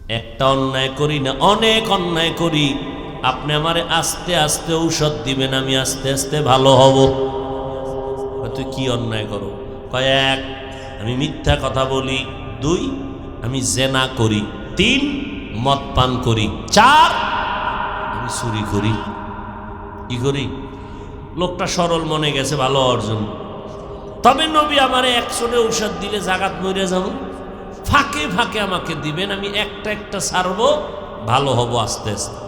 একটা অন্যায় করি না, অনেক অন্যায় করি। আপনি আমারে আস্তে আস্তে ঔষধ দিবেন, আমি আস্তে আস্তে ভালো হব। তুই কি অন্যায় করো? কয়, এক, আমি মিথ্যা কথা বলি, দুই, আমি জেনা করি, তিন, মদ পান করি, চার, আমি চুরি করি। কি করি? লোকটা সরল মনে গেছে ভালো অর্জন। তবে নবী আমারে 100 ঔষধ দিলে জাগাত মরে যাব, ফাঁকে ফাঁকে আমাকে দিবেন, আমি একটা একটা ছাড়বো, ভালো হব আস্তে আস্তে।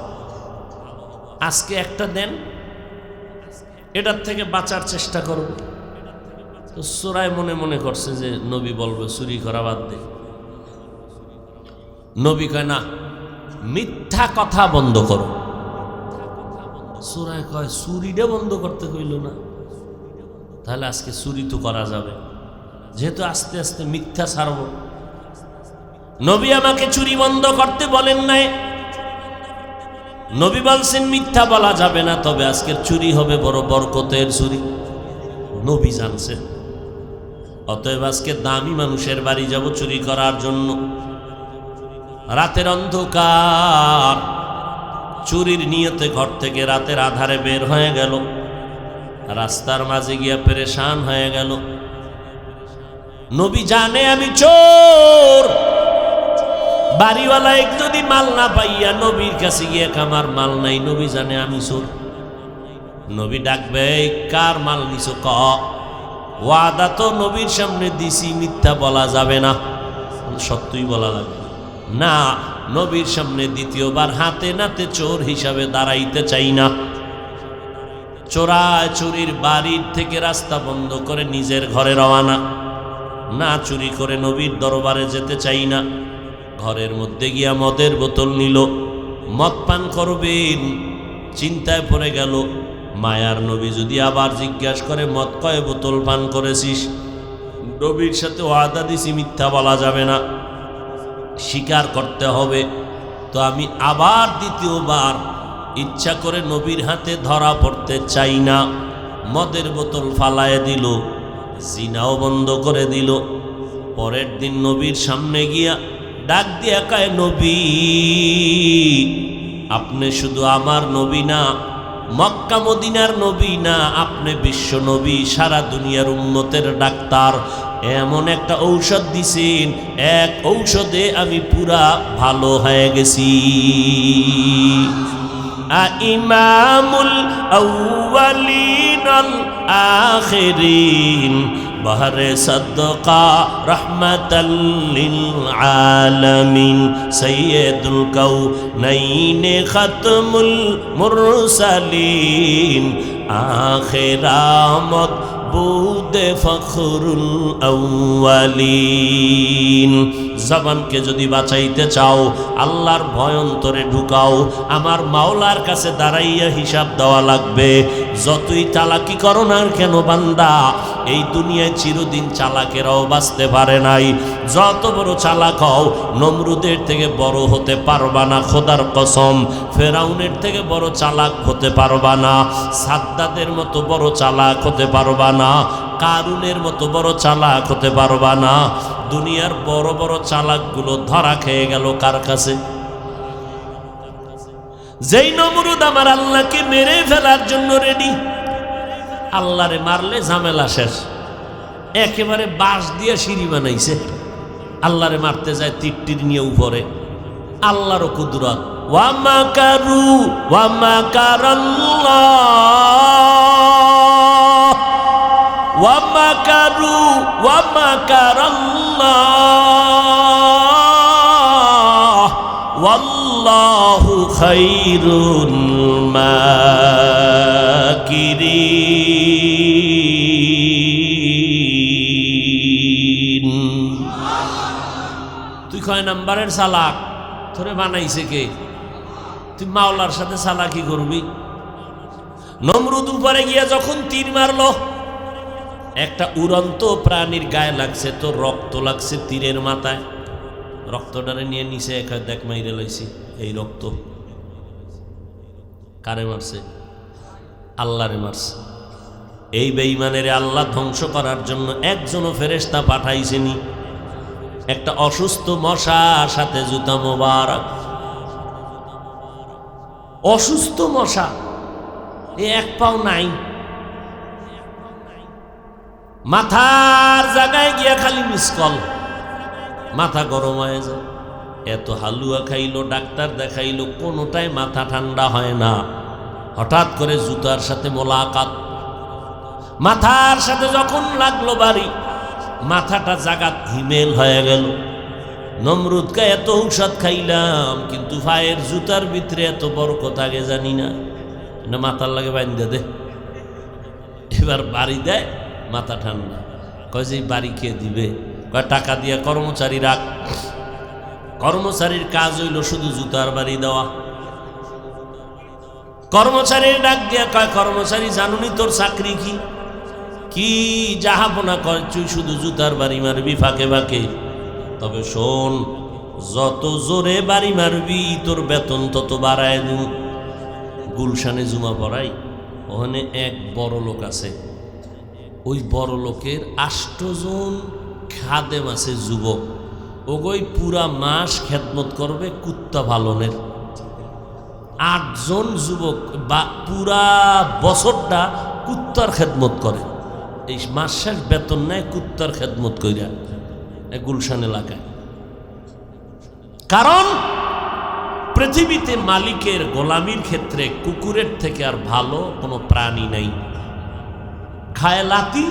আজকে একটা দেন, এটার থেকে বাঁচার চেষ্টা করব। তো চোরাই মনে মনে করছে যে নবী বলবে চুরি করা বাদ দে। নবী কয় না, মিথ্যা কথা বন্ধ করো। চোরাই কয় চুরিটা বন্ধ করতে কইল না, তাহলে আজকে চুরি তো করা যাবে, যেহেতু আস্তে আস্তে মিথ্যা ছাড়ব। নবী আমাকে চুরি বন্ধ করতে বলেন নাই, নবী বলছেন মিথ্যা বলা যাবে না, তবে আজকের চুরি হবে বড় বরকতের চুরি। নবী জানছেন। অতএব আজকে দামি মানুষের বাড়ি যাব চুরি করার জন্য। রাতের অন্ধকার, চুরির নিয়তে ঘর থেকে রাতের আধারে বের হয়ে গেল, রাস্তার মাঝে গিয়া পেরেশান হয়ে গেল। নবী জানে আমি চোর। বাড়িওয়ালা এক যদি মাল না পাইয়া নবীর কাছে গিয়ে আমার মাল নাই, নবী জানে আমি চোর। নবী ডাকবে, কার মাল নিছো? ক। ওয়াদা তো নবীর সামনে দিছি, মিথ্যা বলা যাবে না, সত্যই বলা লাগবে না। নবীর সামনে দ্বিতীয়বার হাতে নাতে চোর হিসাবে দাঁড়াইতে চাই না। চোরায় চুরির বাড়ির থেকে রাস্তা বন্ধ করে নিজের ঘরে রওয়ানা, না চুরি করে নবীর দরবারে যেতে চাই না। ঘরের মধ্যে গিয়া মদের বোতল নিল, মদ পান করবেন, চিন্তায় পড়ে গেল। মায়ার নবী যদি আবার জিজ্ঞাসা করে মদ কয় বোতল পান করেছিস? নবীর সাথে ওয়াদা দিছি মিথ্যা বলা যাবে না, স্বীকার করতে হবে। তো আমি আবার দ্বিতীয়বার ইচ্ছা করে নবীর হাতে ধরা পড়তে চাই না। মদের বোতল ফালায় দিল, জিনাও বন্ধ করে দিল। পরের দিন নবীর সামনে গিয়া ডাক দিয়া কয়, নবী, আপনি শুধু আমার নবী না, মক্কা মদিনার নবী না, আপনি বিশ্ব নবী, সারা দুনিয়ার উম্মতের ডাক্তার। এমন একটা ঔষধ দিছেন, এক ঔষধে আমি পুরা ভালো হয়ে গেছি। ইমামুল আউয়ালিন আল আখিরিন, বহরে সদকা রহমাতাল লিল আলামিন, সাইয়্যিদুল কাউনাইন খাতমুল মুরসালিন, আখিরামত বুদে ফখরুল আউয়ালিন। জবানকে যদি বাঁচাইতে চাও, আল্লাহর ভয় অন্তরে ঢুকাও। আমার মাওলার কাছে দাঁড়াইয়া হিসাব দেওয়া লাগবে। যতই চালাকি করো না কেন বান্দা, এই দুনিয়ায় চিরদিন চালাকেরাও বাঁচতে পারে নাই। যত বড় চালাক হও, নমরুদের থেকে বড় হতে পারবা না, খোদার কসম। ফেরাউনের থেকে বড় চালাক হতে পারবা না, সাদ্দাদের মতো বড় চালাক হতে পারবা না, কারুনের মতো বড় চালাক হতে পারবা না। দুনিয়ার বড় বড় চালাকগুলো ধরা খেয়ে গেল কার কাছে? যেই নমরুদ আমার আল্লাহকে মেরে ফেলার জন্য রেডি। আল্লাহরে মারলে ঝামেলা শেষ, একেবারে বাঁশ দিয়ে সিঁড়ি বানাইছে। আল্লাহরে মারতে যায় তীর নিয়ে উপরে। আল্লাহরও কুদরত। ওয়া মাকারু ওয়া মাকারাল্লাহ, ওয়া মাকারু ওয়া মাকারাল্লাহ, ওয়াল্লাহু খায়রুল মাকিরিন। তুই কয় নাম্বারের চালাক? তোরে বানাইছে কে? তুই মাওলার সাথে চালাকি করবি? নমরুদ উপরে গিয়া যখন তীর মারলো, একটা উড়ন্ত প্রাণীর গায়ে লাগছে, তো রক্ত লাগছে তীরের মাথায়। রক্তটারে নিয়ে নিচে একা দেখ মাইরে লাইছি। এই রক্ত কারে মারছে? আল্লাহরে মারছে। এই বেঈমানের আল্লাহ ধ্বংস করার জন্য একজনও ফেরেশতা পাঠাইছেনি। একটা অসুস্থ মশার সাথে জুতা মোবারক। অসুস্থ মশা, এ এক পাও নাই, মাথার জায়গায় গিয়া খালি মিসকল, মাথা গরম হয়ে যায়। এত হালুয়া খাইলো, ডাক্তার দেখাইলো, কোনোটাই মাথা ঠান্ডা হয় না। হঠাৎ করে জুতার সাথে মোলাকাত, মাথার সাথে যখন লাগলো বাড়ি, মাথাটা জাগাত হিমেল হয়ে গেল। নমরুদকে এত ঔষধ খাইলাম, কিন্তু পায়ের জুতার ভিতরে এত বরকত আগে জানি না, মাথার লাগে বান্ধা দে। এবার বাড়ি দেয়, মাথা ঠান্ডা। কয় যে বাড়ি কে দিবে? কয় টাকা দিয়া কর্মচারী রাখ। কর্মচারীর কাজ হইল শুধু জুতার বাড়ি দেওয়া। কর্মচারীর ডাক দিয়া কয়, কর্মচারী জানুনি তোর চাকরি কি? কি জাহাপনা কয়, তুই শুধু জুতার বাড়ি মারবি ফাঁকে ফাঁকে। তবে শোন, যত জোরে বাড়ি মারবি তোর বেতন তত বাড়ায় দিন। গুলশানে জুমা পড়াই, ওখানে এক বড় লোক আছে। ওই বড় লোকের 8 জন খাদেম আছে, যুবক। ওগোই পুরা মাস খেদমত করবে কুত্তা পালনের। 8 জন যুবক বা পুরা বছরটা কুত্তার খেদমত করে। এই মাস শেষ বেতন নেয় কুত্তার খেদমত কইরা গুলশান এলাকায়। কারণ পৃথিবীতে মালিকের গোলামির ক্ষেত্রে কুকুরের থেকে আর ভালো কোনো প্রাণী নাই। খায় লাতি,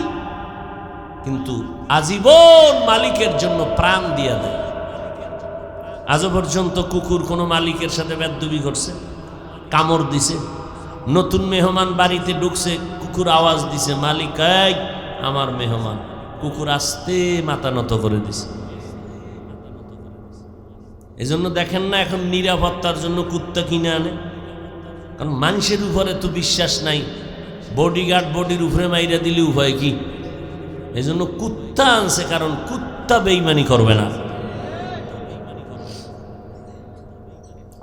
কিন্তু আজীবন মালিকের জন্য প্রাণ দিয়া দেয়। আজ পর্যন্ত কুকুর কোনো মালিকের সাথে বেদবি করছে, কামড় দিছে। নতুন মেহমান বাড়িতে ঢুকছে, কুকুর আওয়াজ দিছে, মালিক এই আমার মেহমান। কুকুর আস্তে মাথা নত করে দিছে। এই জন্য দেখেন না এখন নিরাপত্তার জন্য কুত্তা কিনে আনে, কারণ মানুষের উপরে তো বিশ্বাস নাই। বডিগার্ড বডির উপরে মাইরা দিলে উপায় কি? এই জন্য কুত্তা আনছে, কারণ কুত্তা বেইমানি করবে না।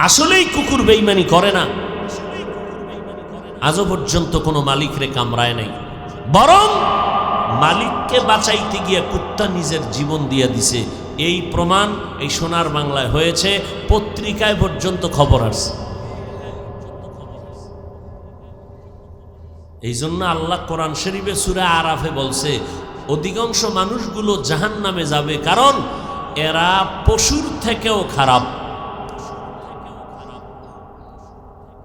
আসলেই কুকুর বেইমানি করে না, আজও পর্যন্ত কোনো মালিকরে কামড়ায় নাই। বরং মালিককে বাঁচাইতে গিয়ে কুত্তা নিজের জীবন দিয়ে দিছে। এই প্রমাণ এই সোনার বাংলায় হয়েছে, পত্রিকায় পর্যন্ত খবর আসছে। এই জন্য আল্লাহ কোরআন শরীফে সূরা আরাফে বলছে, অধিকাংশ মানুষগুলো জাহান্নামে যাবে, কারণ এরা পশুর থেকেও খারাপ।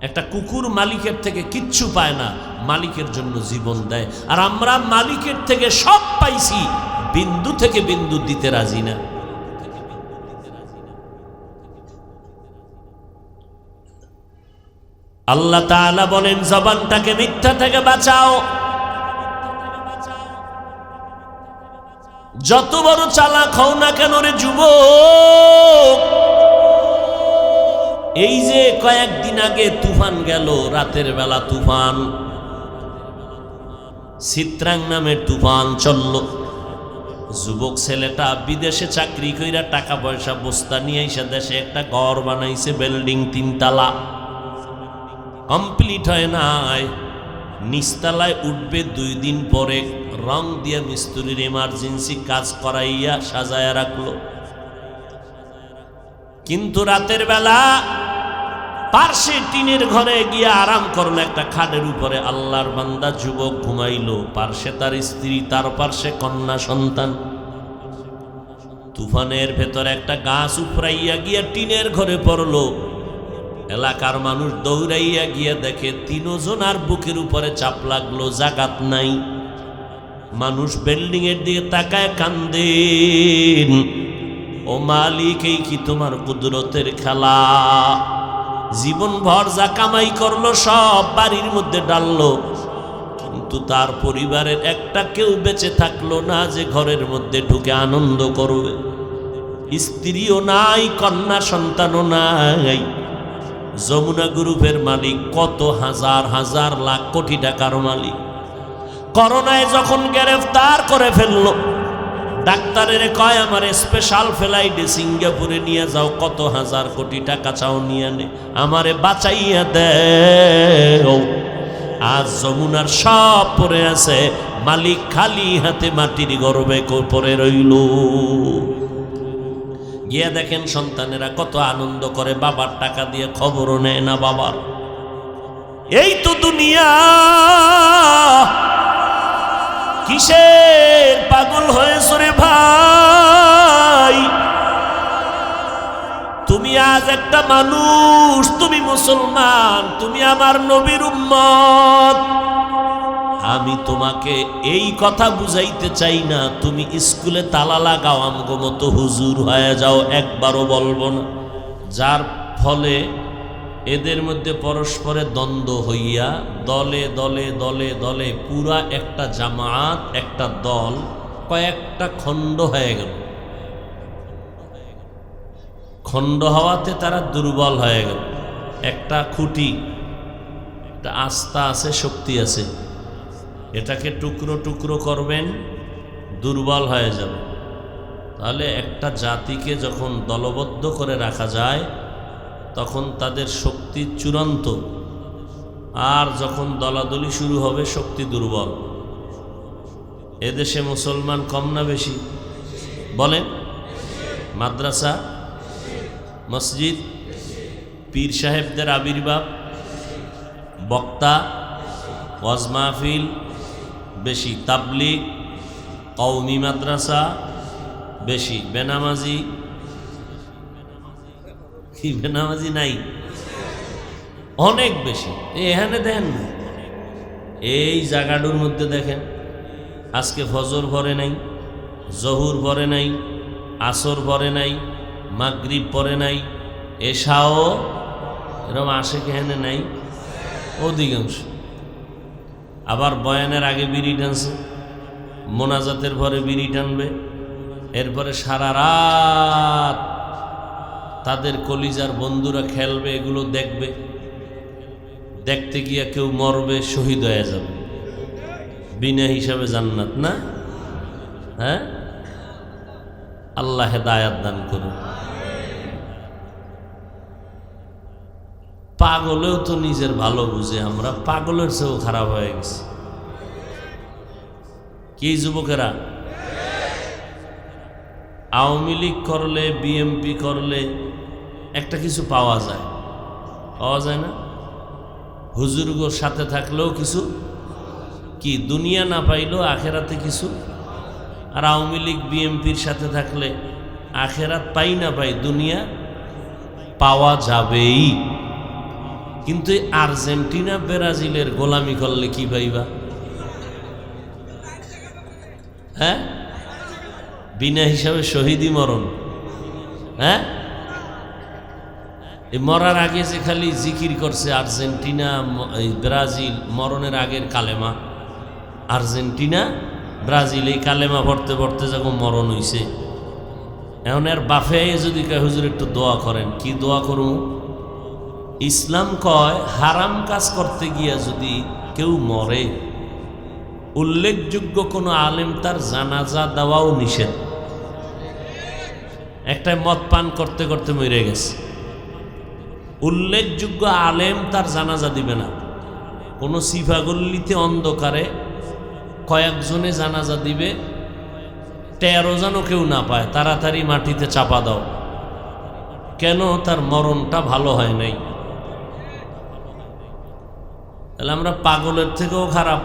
একটা কুকুর মালিকের থেকে কিচ্ছু পায় না, মালিকের জন্য জীবন দেয়। আর আমরা মালিকের থেকে সব পাইছি, বিন্দু থেকে বিন্দু দিতে রাজি না। আল্লাহ তাআলা বলেন, জবানটাকে মিথ্যা থেকে বাঁচাও। যত বড় চালাক হও না কেন রে যুবক, এই যে কয়েকদিন আগে তুফান গেল, রাতের বেলা তুফান, চিত্রাং নামের তুফান চলল। যুবক ছেলেটা বিদেশে চাকরি কইরা টাকা পয়সা বস্তা নিয়ে এসে দেশে একটা ঘর বানাইছে, বিল্ডিং 3 তলা, কমপ্লিট হয় নাই। নিচতলায় উঠবে 2 দিন পরে, রং দিয়ে মিস্ত্রির এমার্জেন্সি কাজ করাইয়া সাজায়া রাখলো। কিন্তু রাতের বেলা পার্শ্বে টিনের ঘরে গিয়ে আরাম করলো, একটা খাটের উপরে। আল্লাহর বান্দা যুবক ঘুমাইলো, পার্শ্বে তার স্ত্রী, তার পার্শ্বে কন্যা সন্তান। তুফানের ভেতর একটা গাছ উপড়াইয়া গিয়া টিনের ঘরে পড়লো। এলাকার মানুষ দৌড়াইয়া গিয়া দেখে 3 জনার বুকের উপরে চাপ লাগলো, জাগাত নাই। মানুষ বিল্ডিং এর দিকে তাকায় কান্দেন, ও মালিক, এই কি তোমার কুদরতের খেলা? জীবন ভর যা কামাই করলো সব বাড়ির মধ্যে ডাললো, কিন্তু তার পরিবারের একটা কেউ বেঁচে থাকলো না যে ঘরের মধ্যে ঢুকে আনন্দ করবে। স্ত্রীও নাই, কন্যা সন্তানও নাই। যমুনা গ্রুপের মালিক কত হাজার হাজার লাখ কোটি টাকার মালিক, করোনায় যখন গ্রেফতার করে ফেললো, ডাক্তারের কয় আমার স্পেশাল ফ্লাইটে সিঙ্গাপুরে নিয়ে যাও, কত হাজার কোটি টাকা চাও নিয়ে নে, আমারে বাঁচাইয়া দেও। আজ যমুনার সব পড়ে আছে, মালিক খালি হাতে মাটির গর্বে পড়ে রইল। গিয়ে দেখেন সন্তানেরা কত আনন্দ করে, বাবার টাকা দিয়ে খবরও নেয় না বাবার। এই তো দুনিয়া, কিসের পাগল হয়েছো রে ভাই? তুমি আজ একটা মানুষ, তুমি মুসলমান, তুমি আমার নবীর উম্মত। আমি তোমাকে এই কথা বুঝাইতে চাই না তুমি স্কুলে তালা লাগাও আমগো মতো হুজুর হয়ে যাও, একবারও বলবো না। যার ফলে এদের মধ্যে পরস্পরে দ্বন্দ্ব হইয়া দলে দলে দলে দলে পুরা একটা জামাত, একটা দল কয়েকটা খণ্ড হয়ে গেল। খণ্ড হওয়াতে তারা দুর্বল হয়ে গেল। একটা খুঁটি, একটা আস্থা আছে, শক্তি আছে, এটাকে টুকরো টুকরো করবেন, দুর্বল হয়ে যাবে। তাহলে একটা জাতিকে যখন দলবদ্ধ করে রাখা যায় তখন তাদের শক্তি চূড়ান্ত, আর যখন দলাদলি শুরু হবে শক্তি দুর্বল। এদেশে মুসলমান কম না বেশি বলেন? মাদ্রাসা, মসজিদ, পীর সাহেবদের আবির্ভাব, বক্তা, ওয়াজ মাহফিল বেশি, তাবলিগ, কওমি মাদ্রাসা বেশি, বেনামাজি কি বেনামাজি নাই? অনেক বেশি। এখানে দেন না, এই জায়গাটার মধ্যে দেখেন আজকে ফজর পড়ে নাই, জহুর পড়ে নাই, আসর পড়ে নাই, মাগরিব পড়ে নাই, এশাও এরকম আসে কেহেনে নাই অধিকাংশ। আবার বয়ানের আগে বিড়ি টানছে, মোনাজাতের পরে বিড়ি টানবে, এরপরে সারা রাত তাদের কলিজার বন্ধুরা খেলবে, এগুলো দেখবে। দেখতে গিয়া কেউ মরবে, শহীদ হয়ে যাবে, বিনা হিসাবে জান্নাত না? হ্যাঁ, আল্লাহ হেদায়াত দান করুন। পাগলেও তো নিজের ভালো বুঝে, আমরা পাগলের চেয়েও খারাপ হয়ে গেছি। কি যুবকেরা, আওয়ামী লীগ করলে, বিএমপি করলে একটা কিছু পাওয়া যায়, পাওয়া যায় না? হুজুরগোর সাথে থাকলেও কিছু, কি দুনিয়া না পাইলেও আখেরাতে কিছু। আর আওয়ামী লীগ বিএমপির সাথে থাকলে আখেরাত পাই না পাই, দুনিয়া পাওয়া যাবেই। কিন্তু আর্জেন্টিনা ব্রাজিলের গোলামি করলে কি পাইবা? হ্যাঁ, বিনা হিসাবে শহীদি মরণ। হ্যাঁ, মরার আগে যে খালি জিকির করছে আর্জেন্টিনা ব্রাজিল, মরণের আগের কালেমা আর্জেন্টিনা ব্রাজিল, এই কালেমা পড়তে পড়তে যখন মরণ হইছে, এখন আর বাফে যদি কয় হুজুর একটু দোয়া করেন, কি দোয়া করুন? ইসলাম কয় হারাম কাজ করতে গিয়া যদি কেউ মরে, উল্লেখযোগ্য কোনো আলেম তার জানাজা দেওয়াও নিষেধ। একটা মদ পান করতে করতে মরে গেছে, উল্লেখযোগ্য আলেম তার জানাজা দিবে না। কোনো সিফাগল্লিতে অন্ধকারে কয়েকজনে জানাজা দিবে, 13 জনও কেউ না পায়, তাড়াতাড়ি মাটিতে চাপা দাও। কেন? তার মরণটা ভালো হয় নাই। তাহলে আমরা পাগলের থেকেও খারাপ।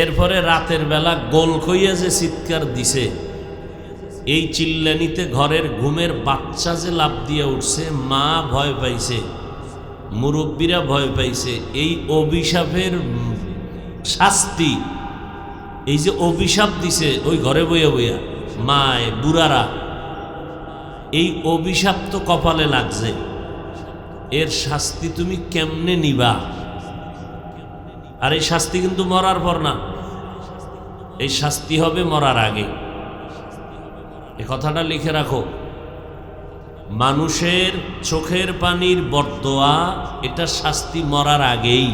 এরপরে রাতের বেলা গোল খইয়া যে চিৎকার দিছে, এই চিল্লানিতে ঘরের ঘুমের বাচ্চা যে লাফ দিয়ে উঠছে, মা ভয় পাইছে, মুরব্বীরা ভয় পাইছে। এই অভিশাপের শাস্তি, এই যে অভিশাপ দিছে ওই ঘরে বইয়া বইয়া মায় বুড়ারা, এই অভিশাপ তো কপালে লাগছে, এর শাস্তি তুমি কেমনে নিবা? আর এই শাস্তি কিন্তু মরার পর না, এই শাস্তি হবে মরার আগে। এই কথাটা লিখে রাখো। মানুষের চোখের পানির বরদোয়া, এটা শাস্তি মরার আগেই।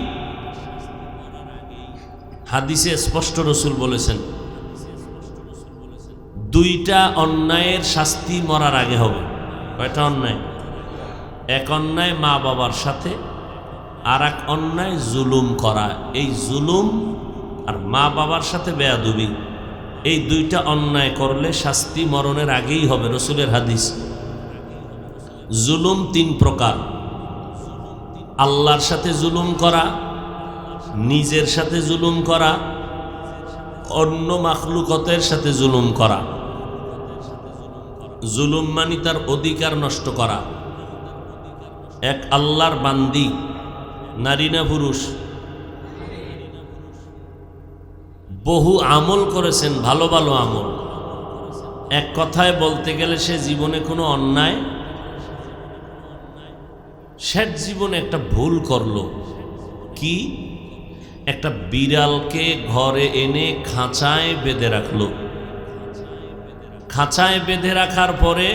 হাদিসে স্পষ্ট রসুল বলেছেন, 2টা অন্যায়ের শাস্তি মরার আগে হবে। কয়টা অন্যায়? এক অন্যায় মা বাবার সাথে, আর এক অন্যায় জুলুম করা। এই জুলুম আর মা বাবার সাথে বেয়াদবি, এই দুইটা অন্যায় করলে শাস্তি মরণের আগেই হবে, রসুলের হাদিস। জুলুম তিন প্রকার: আল্লাহর সাথে জুলুম করা, নিজের সাথে জুলুম করা, অন্য মাখলুকতের সাথে জুলুম করা। জুলুম মানে তার অধিকার নষ্ট করা। এক আল্লাহর বান্দি, নারী না পুরুষ, বহু আমল করেছেন, ভালো ভালো আমল। এক কথায় বলতে গেলে সে জীবনে কোনো অন্যায়, শেষ জীবনে একটা ভুল করলো। কি? একটা বিড়ালকে ঘরে এনে খাঁচায় বেঁধে রাখলো। খাঁচায় বেঁধে রাখার পরে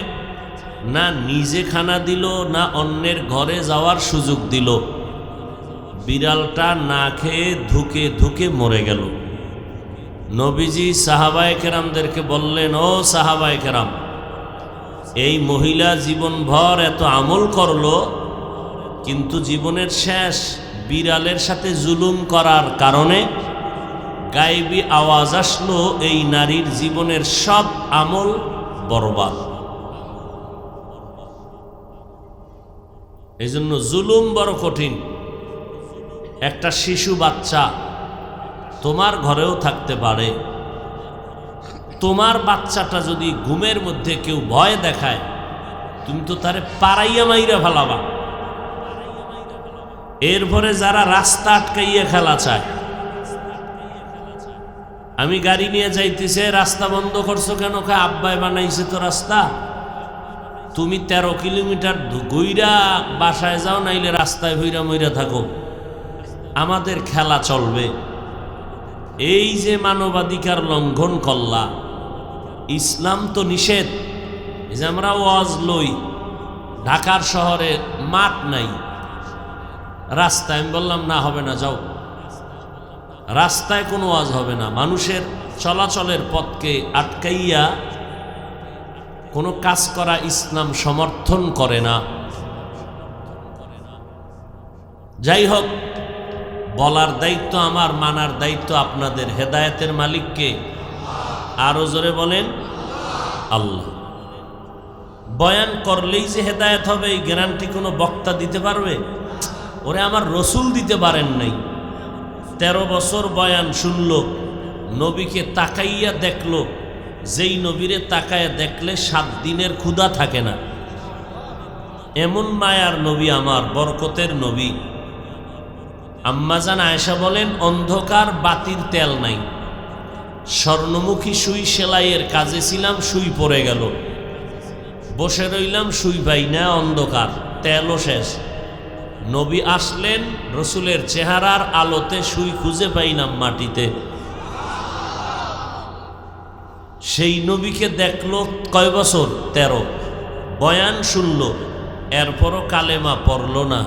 না নিজে খানা দিল, না অন্যের ঘরে যাওয়ার সুযোগ দিল। বিড়ালটা না খেয়ে ধুকে ধুকে মরে গেল। নবীজি সাহাবায়ে কেরামদেরকে বললেন, ও সাহাবায়ে কেরাম, এই মহিলা জীবনভর এত আমল করলো, কিন্তু জীবনের শেষ বিড়ালের সাথে জুলুম করার কারণে গায়েবী আওয়াজ আসলো, এই নারীর জীবনের সব আমল বরবাদ। এই জন্য জুলুম বড় কঠিন। একটা শিশু বাচ্চা তোমার ঘরেও থাকতে পারে। তোমার বাচ্চাটা যদি ঘুমের মধ্যে কেউ ভয় দেখায়, তুমি তো তারে পাড়াইয়া মাইরা ফেলাবা। এরপরে যারা রাস্তা আটকাইয়া খেলা চায়, আমি গাড়ি নিয়ে যাইতেছে, রাস্তা বন্ধ করছো কেন? আব্বাই বানাইছে তো রাস্তা। তুমি 13 কিলোমিটার ঘুইরা বাসায় যাও, নাইলে রাস্তায় ভইরা মইরা থাকো, আমাদের খেলা চলবে। এই যে মানবাধিকার লঙ্ঘন করলা, ইসলাম তো নিষেধ। এই যে আমরা ওয়াজ লই, ঢাকার শহরে মাঠ নাই, রাস্তায় আমি বললাম না, হবে না, যাও। রাস্তায় কোনো ওয়াজ হবে না। মানুষের চলাচলের পথকে আটকাইয়া কোনো কাজ করা ইসলাম সমর্থন করে না। যাই হোক, বলার দায়িত্ব আমার, মানার দায়িত্ব আপনাদের। হেদায়েতের মালিককে আরো জোরে বলেন, আল্লাহ। বয়ান করলেই যে হেদায়েত হবে এই গ্যারান্টি কোনো বক্তা দিতে পারবে? ওরে আমার রসুল দিতে পারেন নাই। 13 বছর বয়ান শুনল, নবীকে তাকাইয়া দেখলো, যেই নবীরে তাকাইয়া দেখলে 7 দিনের ক্ষুধা থাকে না, এমন মায়ার নবী আমার, বরকতের নবী। আম্মাজান আয়েশা বলেন, অন্ধকার বাতির তেল নাই, স্বর্ণমুখী সুই সেলাইয়ের কাজে ছিলাম, সুই পড়ে গেল, বসে রইলাম, সুই পাই না, অন্ধকার, তেলও শেষ। নবী আসলেন, রসুলের চেহারার আলোতে সুই খুঁজে পাইলাম মাটিতে। সেই নবীকে দেখলো কয় বছর? 13। বয়ান শুনল, এরপরও কালেমা পড়ল না,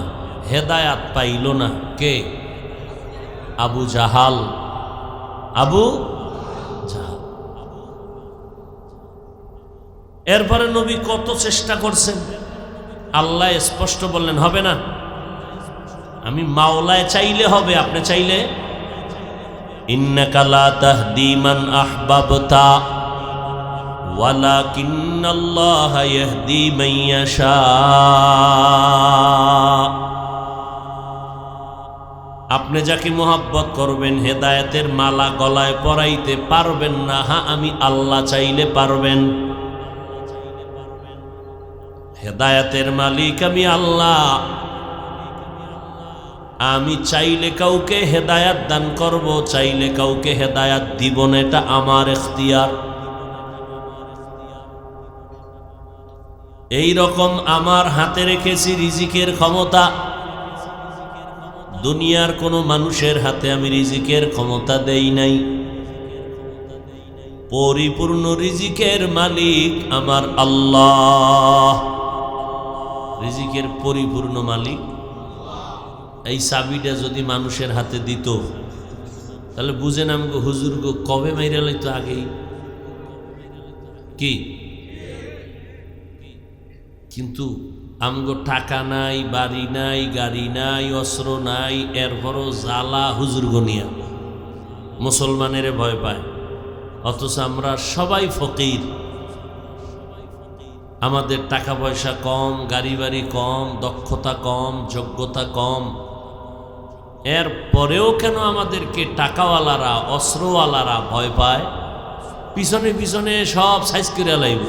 হেদায়াত পাইল না। কে? আবু জাহাল। আবু জাহাল। এরপরে নবী কত চেষ্টা করছেন, আল্লাহ স্পষ্ট বললেন হবে না। আমি মাওলায় চাইলে হবে, আপনি চাইলে? ইন্নাকা লা তাহদি মান আহবাবতা ওয়ালাকিন্নাল্লাহা ইয়াহদি মান ইয়াশা। আপনি যাকে মোহাব্বত করবেন, হেদায়েতের মালা গলায় পরাইতে পারবেন না। হ্যাঁ, আমি আল্লাহ চাইলে পারবেন। হেদায়েতের মালিক আমি আল্লাহ। আমি চাইলে কাউকে হেদায়াত দান করব, চাইলে কাউকে হেদায়াত দিব না, এটা আমার ইখতিয়ার। এই রকম আমার হাতে রেখেছি রিজিকের ক্ষমতা। দুনিয়ার কোনো মানুষের হাতে আমি রিজিকের ক্ষমতা দেই নাই। পরিপূর্ণ রিজিকের মালিক আমার আল্লাহ। রিজিকের পরিপূর্ণ মালিক। এই চাবিটা যদি মানুষের হাতে দিত, তাহলে বুঝেন আমাকে হুজুর গো কবে মাইরা লাইতো আগেই। কি? কিন্তু আমগো টাকা নাই, বাড়ি নাই, গাড়ি নাই, অস্ত্র নাই, এরপরও জ্বালা হুজুর গনিয়া মুসলমানের ভয় পায়। অথচ আমরা সবাই ফকির। আমাদের টাকা পয়সা কম, গাড়ি বাড়ি কম, দক্ষতা কম, যোগ্যতা কম। এর পরেও কেন আমাদেরকে টাকাওয়ালারা, অস্ত্রওয়ালারা ভয় পায়? পিছনে পিছনে সব সাইজ করে লাইব।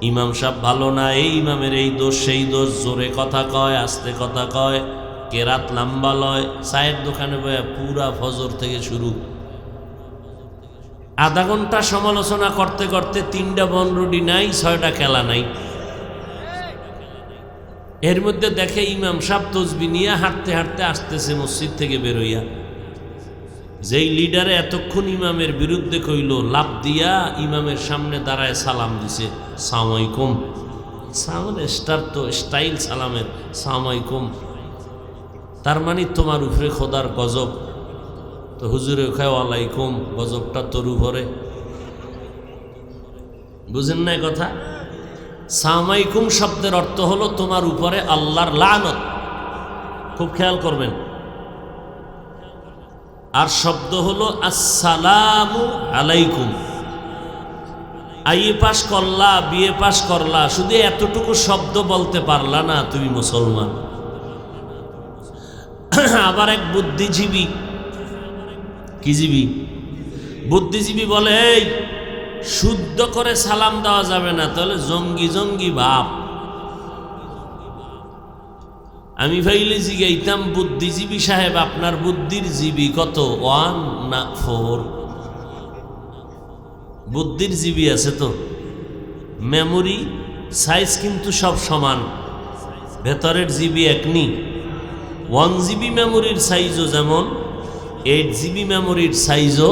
ইমাম সাহেব ভালো না, এই ইমামের এই দোষ সেই দোষ, জোরে কথা কয়, আস্তে কথা কয়, কেরাত লম্বা লয়, চায়ের দোকানে বয়া পুরা ফজর থেকে শুরু। আধা ঘন্টা সমালোচনা করতে করতে 3টা বনরুডি নাই, 6টা খেলা নাই। এর মধ্যে দেখে ইমাম সাহেব তসবি নিয়ে হাঁটতে হাঁটতে আসতেছে মসজিদ থেকে বেরোইয়া। যেই লিডারে এতক্ষণ ইমামের বিরুদ্ধে কইল, লাভ দিয়া ইমামের সামনে দাঁড়ায় সালাম দিছে, সালাম আলাইকুম। সালামের স্টাইল সালামের, সালাম আলাইকুম। তার মানে তোমার উপরে খোদার গজব। তো হুজুরে খায় ওয়ালাইকুম, গজবটা তোর উপরে। বুঝেন না কথা? সালামাইকুম শব্দের অর্থ হলো তোমার উপরে আল্লাহর লানত। খুব খেয়াল করবেন। আর শব্দ হলো আসসালামু আলাইকুম। আইএ পাস করলা, বিএ পাস করলা, শুধু এতটুকু শব্দ বলতে পারলা না, তুমি মুসলমান। আবার এক বুদ্ধিজীবী, কি জীবী? বুদ্ধিজীবী বলে, এই শুদ্ধ করে সালাম দেওয়া যাবে না, তাহলে জঙ্গি জঙ্গি ভাব। আমি ভাইলে জিগাইতাম, বুদ্ধিজীবী সাহেব আপনার বুদ্ধির জিবি কত? 1 না 4? বুদ্ধির জিবি আছে তো, মেমোরি সাইজ কিন্তু সব সমান, ভেতরের জিবি একনি। 1 জিবি মেমোরির সাইজও যেমন, 8 জিবি মেমোরির সাইজও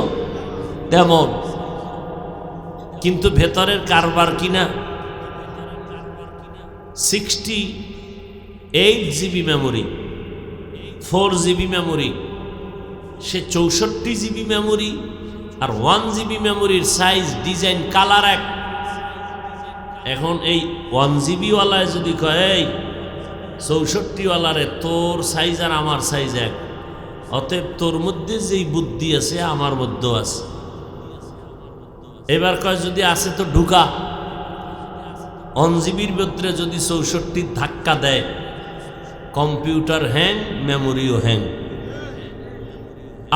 তেমন, কিন্তু ভেতরের কারবার কিনা 68 জিবি মেমোরি, 4 জিবি মেমোরি, সে 64 জিবি মেমোরি। আর 1 জিবি মেমোরির সাইজ, ডিজাইন, কালার এক। এখন এই 1 জিবি ওয়ালায় যদি কয়, এই 64 ওয়ালারে তোর সাইজ আর আমার সাইজ এক, অতএব তোর মধ্যে যেই বুদ্ধি আছে আমার মধ্যেও আছে। এবার কয় যদি আছে তো ঢুকা। 1 জিবির ভিতরে যদি 64 ধাক্কা দেয়, কম্পিউটার হ্যাং, মেমোরিও হ্যাং।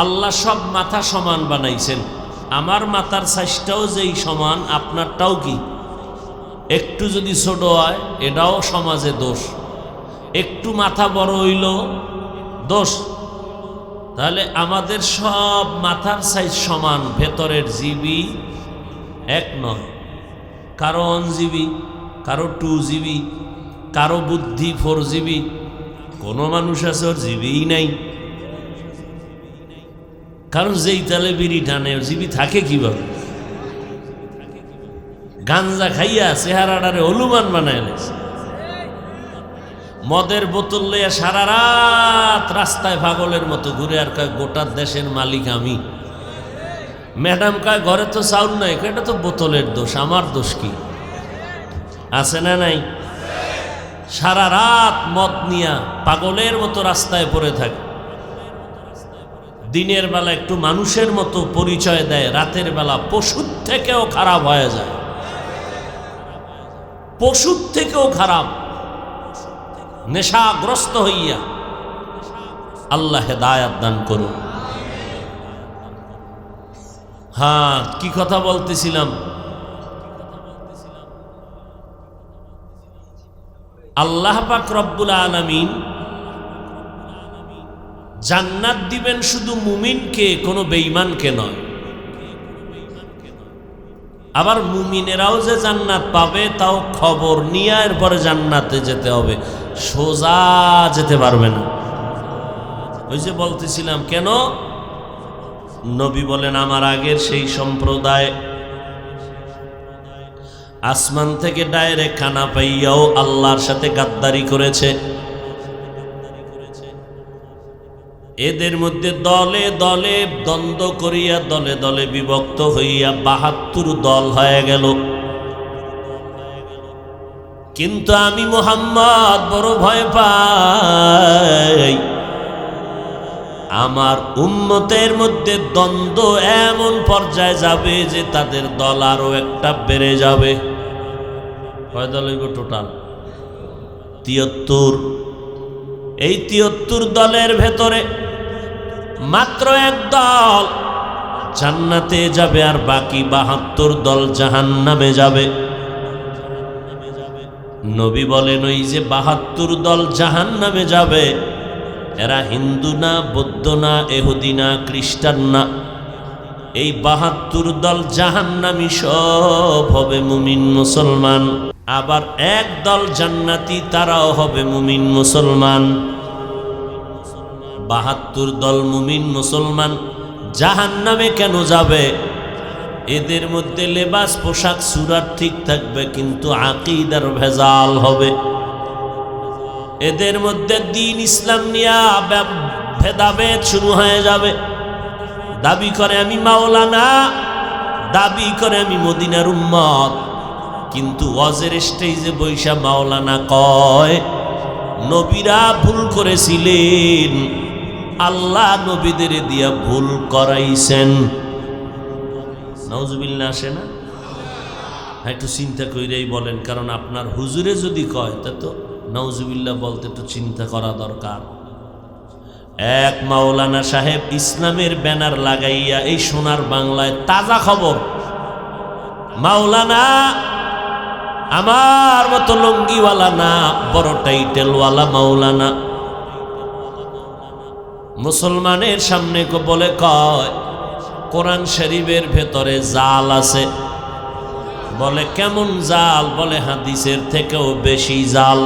আল্লাহ সব মাথা সমান বানাইছেন। আমার মাথার সাইজটাও যেই সমান, আপনারটাও কি একটু যদি ছোট হয়, এটাও সমাজে দোষ। একটু মাথা বড় হইল দোষ। তাহলে আমাদের সব মাথার সাইজ সমান, ভেতরের জিবি এক নয়। কারো 1 জিবি, কারো 2 জিবি, কারো বুদ্ধি 4 জিবি। কোনো মানুষ আছে ওর জিবিই নাই। কারণ যেই তালে বিড়ি টানে, জিবি থাকে কিভাবে? গাঞ্জা খাইয়া চেহারাটারে হলুমান বানায় লেছে। মদের বোতল লইয়া সারা রাত রাস্তায় পাগলের মতো ঘুরে, আর কয় গোটা দেশের মালিক আমি। ম্যাডাম কয় ঘরে তো চাউল নাই, এটা তো বোতলের দোষ, আমার দোষ কি? আছে না নাই? সারা রাত মদ নিয়া পাগলের মতো রাস্তায় পড়ে থাকে। দিনের বেলা একটু মানুষের মতো পরিচয় দেয়, রাতের বেলা পশুর থেকেও খারাপ হয়ে যায়। পশুর থেকেও খারাপ, নেশাগ্রস্ত হইয়া। আল্লাহ হেদায়াত দান করুন। হ্যাঁ, কি কথা বলতেছিলাম? আল্লাহ পাক রব্বুল আলামিন জান্নাত দিবেন শুধু মুমিনকে, কোনো বেঈমানকে নয়। আবার মুমিনেরাও যে জান্নাত পাবে তাও খবর নিয়ে এরপরে জান্নাতে যেতে হবে, সোজা যেতে পারবে না। ওই যে বলতেছিলাম, কেন? নবী বলেন, আমার আগের সেই সম্প্রদায় আসমান থেকে ডাইরেক্ট খানা পাইয়াও আল্লাহর সাথে গাদ্দারি করেছে। এদের মধ্যে দলে দলে দ্বন্দ্ব করিয়া, দলে দলে বিভক্ত হইয়া ৭২ দল হয়ে গেল। কিন্তু আমি মুহাম্মদ বড় ভয় পাই, আমার উম্মতের মধ্যে দ্বন্দ্ব এমন পর্যায়ে যাবে যে তাদের দল আরো একটা বেড়ে যাবে। কয় দল হইব টোটাল? 73। এই 73 দলের ভেতরে মাত্র এক দল জান্নাতে যাবে, আর বাকি 72 দল জাহান্নামে যাবে। নবী বলেন, ওই যে 72 দল জাহান্নামে যাবে, এরা হিন্দু না, বৌদ্ধ না, এহুদি না, খ্রিস্টান না। এই 72 দল জাহান্নামী সব হবে মুমিন মুসলমান। আবার এক দল জান্নাতি, তারাও হবে মুমিন মুসলমান। 72 দল মুমিন মুসলমান জাহান্নামে কেন যাবে? এদের মধ্যে লেবাস পোশাক সুরাত ঠিক থাকবে, কিন্তু আকীদার ভেজাল হবে। এদের মধ্যে দ্বীন ইসলাম নিয়ে ভেদাভেদ শুরু হয়ে যাবে। দাবি করে আমি মাওলানা, দাবি করে আমি মদিনার উম্মত, কিন্তু ওয়াজের স্টেজে বৈশা মাওলানা কয়। নবীরা ভুল করেছিলেন, আল্লাহ নবীদের দিয়া ভুল করাইছেন। নাউজুবিল্লাহ আসে না? একটু চিন্তা কইরাই বলেন, কারণ আপনার হুজুরে যদি কয় তা তো নাউজুবিল্লাহ বলতে একটু চিন্তা করা দরকার। এক মাওলানা সাহেব ইসলামের ব্যানার লাগাইয়া এই সোনার বাংলায় তাজা খবর, মাওলানা আমার মতো লঙ্গিওয়ালা না, বড় টাইটেলওয়ালা মাওলানা। মুসলমানের সামনে বলে কয় কোরআন শরীফের ভেতরে জাল আছে। বলে কেমন জাল? বলে হাদিসের থেকেও বেশি জাল।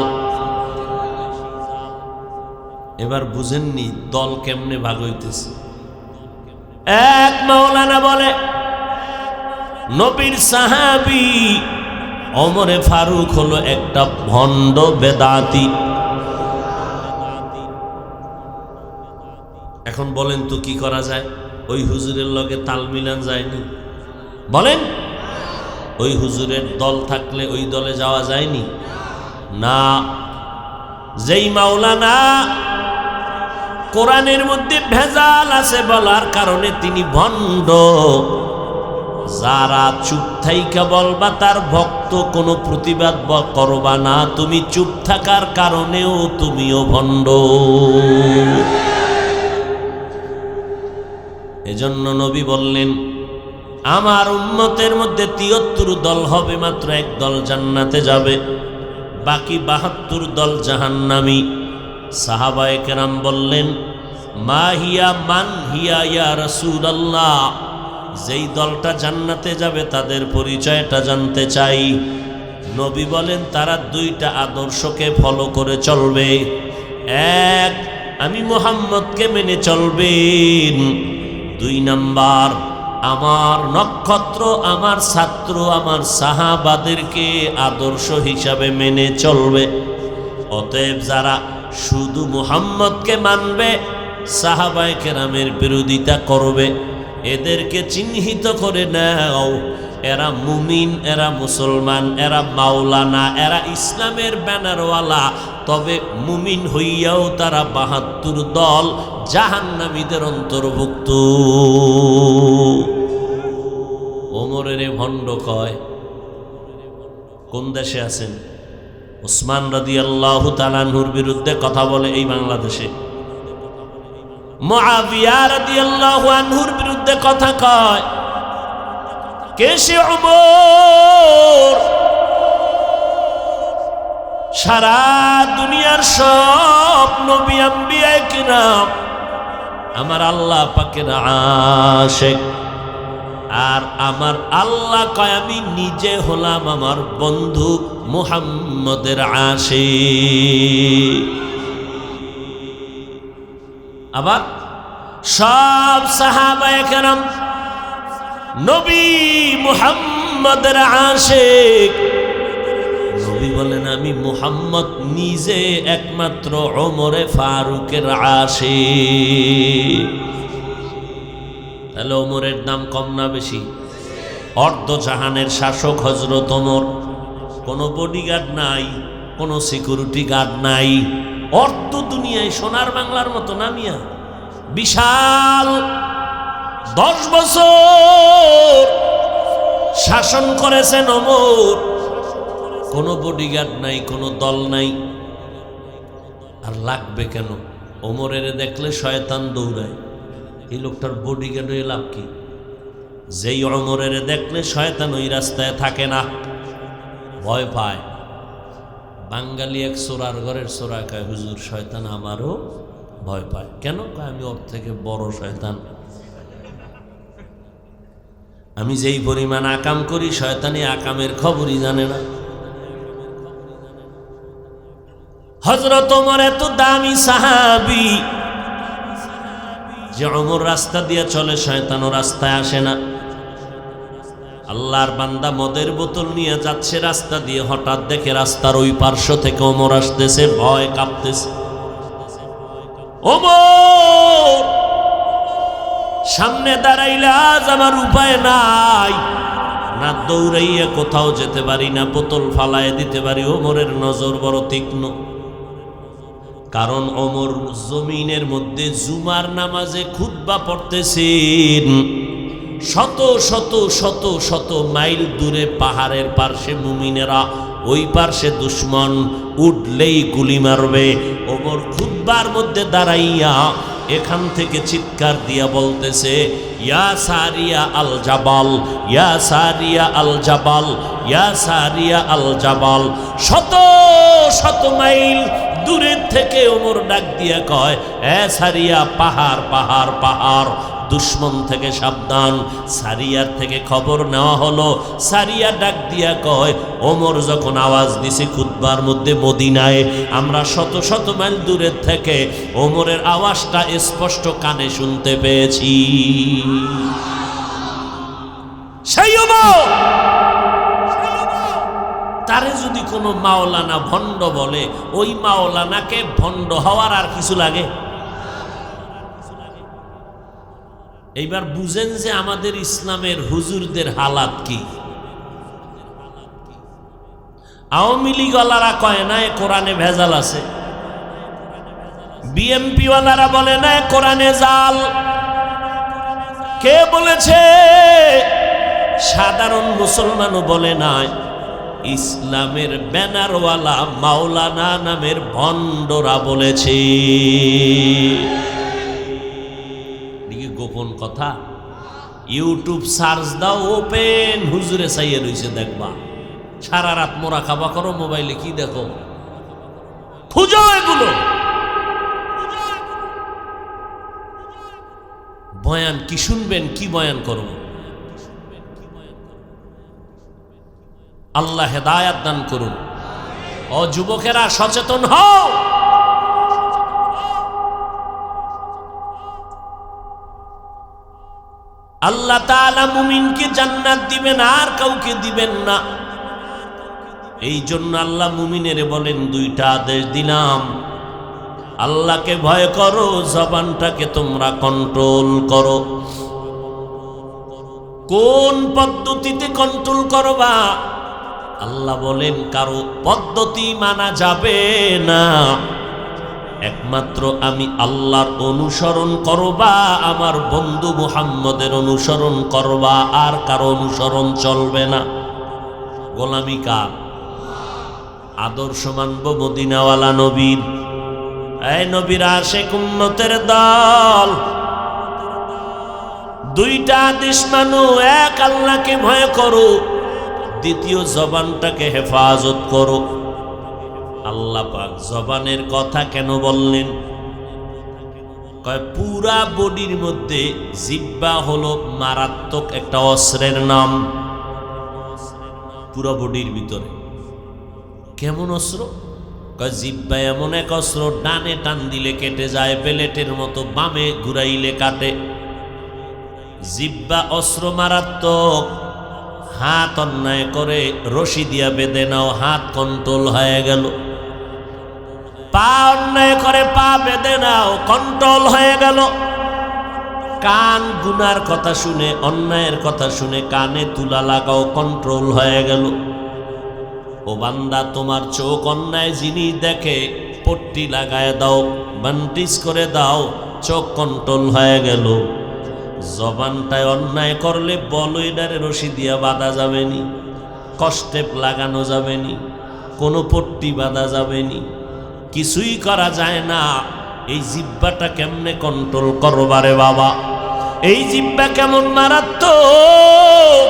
এবার বুঝেননি দল কেমনে ভাগ হইতেছে। এক মাওলানা বলে নবীর সাহাবী ওমরে ফারুক হলো একটা ভণ্ড বেদাতি। এখন বলেন তো কি করা যায়? ওই হুজুরের লগে তাল মিলান যায়নি? বলেন, ওই হুজুরের দল থাকলে ওই দলে যাওয়া যায়নি? না। যেই মাওলানা কোরআনের মধ্যে ভেজাল আছে বলার কারণে তিনি ভণ্ড, যারা চুপ থাইকা বলবা তার ভক্ত, কোনো প্রতিবাদ করবা না, তুমি চুপ থাকার কারণেও তুমিও ভণ্ড। এজন্য নবী বললেন, আমার উম্মতের মধ্যে 73 দল হবে, মাত্র এক দল জান্নাতে যাবে, বাকি 72 দল জাহান্নামী। সাহাবায়ে কেরাম বললেন, মা হিয়া মান হিয়া ইয়া রাসূলুল্লাহ, যেই দলটা জান্নাতে যাবে তাদের পরিচয়টা জানতে চাই। নবী বলেন, তারা 2টা আদর্শকে ফলো করে চলবে। এক, আমি মুহাম্মদকে মেনে চলবেন। 2 নাম্বার, আমার নক্ষত্র, আমার ছাত্র, আমার সাহাবাদেরকে আদর্শ হিসাবে মেনে চলবে। অতএব যারা শুধু মুহাম্মদকে মানবে, সাহাবায়ে কেরামের বিরোধিতা করবে, এদেরকে চিহ্নিত করে নাও, এরা মুমিন, এরা মুসলমান, এরা মাওলানা, এরা ইসলামের ব্যানারওয়ালা। তবে মুমিন হইয়াও তারা 72 দল জাহান্নামীদের অন্তর্ভুক্ত। ওমরের ভণ্ড কয়। কোন দেশে আছেন? উসমান রাদিয়াল্লাহু তাআলা আনহুর বিরুদ্ধে কথা বলে এই বাংলাদেশে। মুআবিয়া রাদিয়াল্লাহু আনহুর বিরুদ্ধে কথা কয়। কে সে ওমর? সারা দুনিয়ার সব নবী আম্বিয়া কিরাম আমার আল্লাহ পাকের আশিক, আর আমার আল্লাহ কয় আমি নিজে হলাম আমার বন্ধু মুহাম্মদের আশিক। আবার সব সাহাবায়ে কেরাম নবী মুহাম্মদের আশিক। নবী বলেন, আমি মুহাম্মদ নিজে একমাত্র ওমরে ফারুকের আশিক। তাহলে ওমরের দাম কম না বেশি? অর্ধ জাহানের শাসক হযরত ওমর, কোনো বডিগার্ড নাই, কোনো সিকিউরিটি গার্ড নাই, অর্ধ দুনিয়ায় সোনার বাংলার মতো নামিয়া বিশাল 10 বছর শাসন করেছেন ওমর। কোনো বডিগার্ড নাই, কোনো দল নাই, আর লাগবে কেন? ওমরের দেখলে শয়তান দৌড়ায়, এই লোকটার বডিগার্ড হয়ে লাভ কি? যেই ওমরের দেখলে শয়তান ওই রাস্তায় থাকে না, ভয় পায়। বাঙালি এক চোরার ঘরের চোরা কয়, হুজুর শয়তান আমারও ভয় পায়। কেন? কয় আমি ওর থেকে বড় শয়তান। আমি যেই পরিমাণ আকাম করি, শয়তানি আকামের খবরই জানে না। হযরত ওমর এত দামি সাহাবী যে ওমর রাস্তা দিয়ে চলে, শয়তানও রাস্তায় আসে না। আল্লাহর বান্দা মদের বোতল নিয়ে যাচ্ছে রাস্তা দিয়ে, হঠাৎ দেখে রাস্তার ওই পার্শ্ব থেকে ওমর আসতেছে, ভয় কাঁপতেছে। ওমর সামনে দাঁড়াইলে আজ আমার উপায় নাই, না দৌড়াইয়া কোথাও যেতে পারি, না বোতল ফালায় দিতে পারি। ওমরের নজর বড় তীক্ষ্ণ, কারণ ওমর জমিনের মধ্যে জুমার নামাজে খুতবা পড়তেছেন। শত শত শত শত মাইল দূরে পাহাড়ের পার্শ্বে মুমিনেরা, ওই পার্শ্বে দুশ্মন উঠলেই গুলি মারবে। ওমর খুতবার মধ্যে দাঁড়াইয়া এখান থেকে চিৎকার দিয়া বলতেছে, ইয়া সারিয়া আল জাবাল, ইয়া সারিয়া আল জাবাল, ইয়া সারিয়া আল জাবাল। শত শত মাইল দূরের থেকে ওমর ডাক দিয়া কয়, এ সারিয়া, পাহাড় পাহাড় পাহাড়, দুশ্মন থেকে সাবধান। সারিয়ার থেকে খবর নেওয়া হলো। সারিয়া ডাক দিয়া কয়, ওমর যখন আওয়াজ দিছে খুতবার মধ্যে মদিনায়, আমরা শত শত মাইল দূরের থেকে ওমরের আওয়াজটা স্পষ্ট কানে শুনতে পেয়েছি। সেই ওমর, তারে যদি কোনো মাওলানা ভণ্ড বলে, ওই মাওলানাকে ভণ্ড হওয়ার আর কিছু লাগে? এইবার বুঝেন যে আমাদের ইসলামের হুজুরদের হালাত কি। আওয়ামী লীগওয়ালারা কয় না কোরআনে ভেজাল আছে, বিএমপি ওয়ালারা বলে না কোরআনে জাল। কে বলেছে? সাধারণ মুসলমানও বলে না, ইসলামের ব্যানারওয়ালা মাওলানা নামের ভণ্ডরা বলেছে। গোপন কথা, ইউটিউব সার্চ দাও, ওপেন, হুজুরে চাইয়ে রইছে, দেখবা। সারা রাত মোরা খাবা করো, মোবাইলে কি দেখো, খুঁজো এগুলো। বয়ান কি শুনবেন, কি বয়ান করব? আল্লাহ হেদায়াত দান করুন। ও যুবকেরা, সচেতন হও। আল্লাহ তাআলা মুমিনকে জান্নাত দিবেন, আর কাউকে দিবেন না। এই জন্য আল্লাহ মুমিনের বলেন, দুইটা আদেশ দিলাম। আল্লাহকে ভয় করো, জবানটাকে তোমরা কন্ট্রোল করো। কোন পদ্ধতিতে কন্ট্রোল করবা? আল্লাহ বলেন, কারো পদ্ধতি মানা যাবে না, একমাত্র আমি আল্লাহর অনুসরণ করবা, আমার বন্ধু মুহাম্মদের অনুসরণ করবা, আর কারো অনুসরণ চলবে না। গোলামি কার? আদর্শ মানব মদিনাওয়ালা নবীর। এই নবীর আশিক উম্মতের দল, দুইটা আদেশ মানো। এক, আল্লাহকে ভয় করো। দ্বিতীয়, জবানটাকে হেফাজত করো। আল্লাহ পাক জবানের কথা কেন বললেন? কয়, পুরা বডির মধ্যে জিহ্বা হলো মারাত্মক একটা অস্ত্রের নাম। পুরা বডির ভিতরে কেমন অস্ত্র? কয়, জিহ্বা এমন এক অস্ত্র, ডানে টান দিলে কেটে যায়, বেলেটের মতো, বামে ঘুরাইলে কাটে। জিহ্বা অস্ত্র মারাত্মক। হাত অন্যায় করে রশি দিয়া বেঁধে নাও, হাত কন্ট্রোল হয়ে গেল। পা অন্যায় করে পা বেঁধে নাও, কন্ট্রোল হয়ে গেল। কান গুনার কথা শুনে, অন্যায়ের কথা শুনে কানে তুলা লাগাও, কন্ট্রোল হয়ে গেল। ও বান্দা, তোমার চোখ অন্যায় জিনিস দেখে পট্টি লাগায় দাও, বান্টিজ করে দাও, চোখ কন্ট্রোল হয়ে গেল। জবানটায় অন্যায় করলে বলয়ডারে রশি দিয়া বাঁধা যাবেনি, কষ্টেপ লাগানো যাবেনি, কোনো পট্টি বাঁধা যাবেনি, কিছুই করা যায় না। এই জিহ্বাটা কেমনে কন্ট্রোল করবারে বাবা? এই জিহ্বা কেমন মারাত্মক!